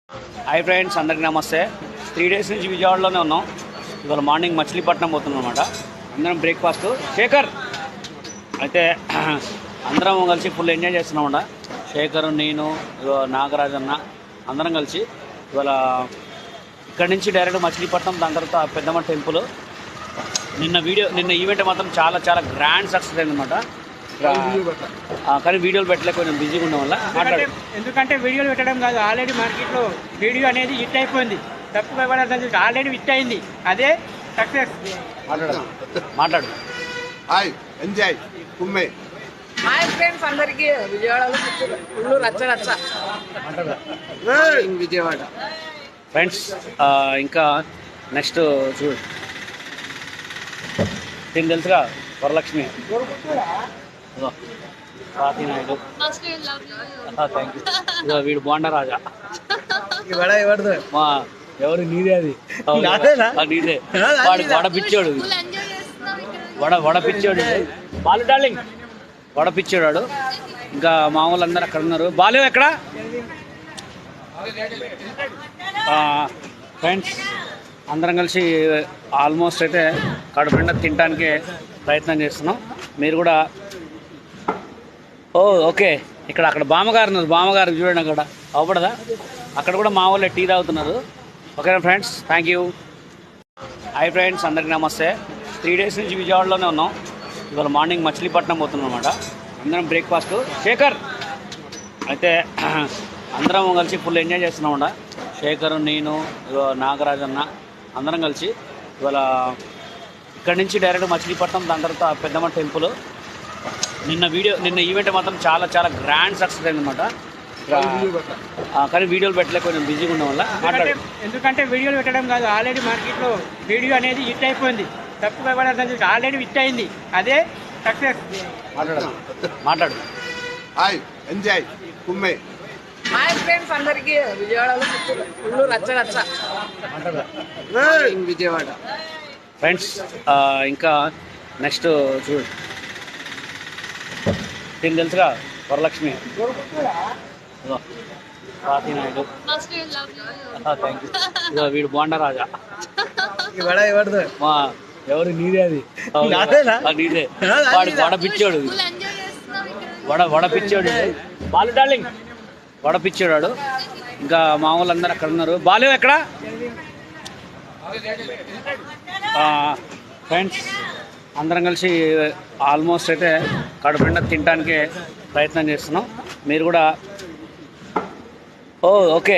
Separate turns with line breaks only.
Hi friends, అందరికీ నమస్తే. 3 days నుంచి విజయవాడలోనే ఉన్నాం. ఇవాళ మార్నింగ్ మచిలీపట్నం పోతున్నాం అనమాట. అందరం బ్రేక్ఫాస్ట్ శేఖర్ అయితే అందరం కలిసి ఫుల్ ఎంజాయ్ చేస్తున్నామంట. శేఖర్, నేను, నాగరాజన్న అందరం కలిసి ఇవాళ ఇక్కడి నుంచి డైరెక్ట్ మచిలీపట్నం, దాని తర్వాత పెద్దమ్మ టెంపుల్. నిన్న ఈవెంట్ మాత్రం చాలా చాలా గ్రాండ్ సక్సెస్ అయిందన్నమాట. కానీ వీడియోలు పెట్టలే, కొంచెం బిజీగా ఉండడం వల్ల.
ఎందుకంటే వీడియోలు పెట్టడం కాదు, ఆల్రెడీ మార్కెట్లో వీడియో అనేది హిట్ అయిపోయింది. తప్పు ఆల్రెడీ హిట్ అయింది, అదే సక్సెస్.
మాట్లాడు.
హాయ్, ఎంజాయ్ కుమ్మే.
హాయ్ ఫ్రెండ్స్, అందరికి విజయవాడలో ఫుల్ రచ్చ రచ్చ విజయవాడ
ఫ్రెండ్స్. ఇంకా నెక్స్ట్ చూడు, దీనికి తెలుసుగా వరలక్ష్మి, స్వాతి నాయుడు, థ్యాంక్ యూ. ఇదో వీడు బోండా రాజా. మా ఎవరు నీదే, అది నీదే. వాడు వడపిచ్చాడు, వడపిచ్చాడు. బాలు డార్లింగ్ వడపిచ్చాడు. ఇంకా మామూలు అందరు అక్కడ ఉన్నారు. బాలు ఎక్కడ? ఫ్రెండ్స్, అందరం కలిసి ఆల్మోస్ట్ అయితే కడుపు నిండా తినడానికి ప్రయత్నం చేస్తున్నాం. మీరు కూడా ఓకే. అక్కడ బామ్మగారు ఉన్నారు, బామ్మగారు చూడండి, అక్కడ అవ్వడదా? అక్కడ కూడా మా వాళ్ళే టీ తాగుతున్నారు. ఓకేనా friends, thank you. Hi friends, అందరికీ నమస్తే. 3 days నుంచి విజయవాడలోనే ఉన్నాం. ఇవాళ మార్నింగ్ మచిలీపట్నం పోతున్నాం అనమాట. అందరం బ్రేక్ఫాస్ట్ శేఖర్ అయితే అందరం కలిసి ఫుల్ ఎంజాయ్ చేస్తున్నామంట. శేఖర్, నేను, నాగరాజన్న అందరం కలిసి ఇవాళ ఇక్కడి నుంచి డైరెక్ట్ మచిలీపట్నం, దాని తర్వాత పెద్దమ్మ టెంపుల్. నిన్న ఈవెంట్ మాత్రం చాలా చాలా గ్రాండ్ సక్సెస్ అయిందన్నమాట. కానీ వీడియోలు పెట్టలే, కొంచెం బిజీగా ఉండడం వల్ల.
ఎందుకంటే వీడియోలు పెట్టడం కాదు, ఆల్రెడీ మార్కెట్లో వీడియో అనేది హిట్ అయిపోయింది. తప్పు ఆల్రెడీ హిట్ అయింది, అదే సక్సెస్.
మాట్లాడు.
హాయ్, ఎంజాయ్ కుమ్మే.
హాయ్ ఫ్రెండ్స్, అందరికి విజయవాడలో ఫుల్ రచ్చ రచ్చ విజయవాడ
ఫ్రెండ్స్. ఇంకా నెక్స్ట్ చూడు, దీనికి తెలుసుగా వరలక్ష్మి, స్వాతి నాయుడు, థ్యాంక్ యూ. ఇదో వీడు బోండా రాజా. మా ఎవరు నీదే, అది నీదే. వాడు వడపిచ్చాడు, వడపిచ్చాడు. బాలు డార్లింగ్ వడపిచ్చాడు. ఇంకా మామూలు అందరు అక్కడ ఉన్నారు. బాలు ఎక్కడ? ఫ్రెండ్స్, అందరం కలిసి ఆల్మోస్ట్ అయితే కడుపు నిండా తినడానికి ప్రయత్నం చేస్తున్నాం. మీరు కూడా ఓకే.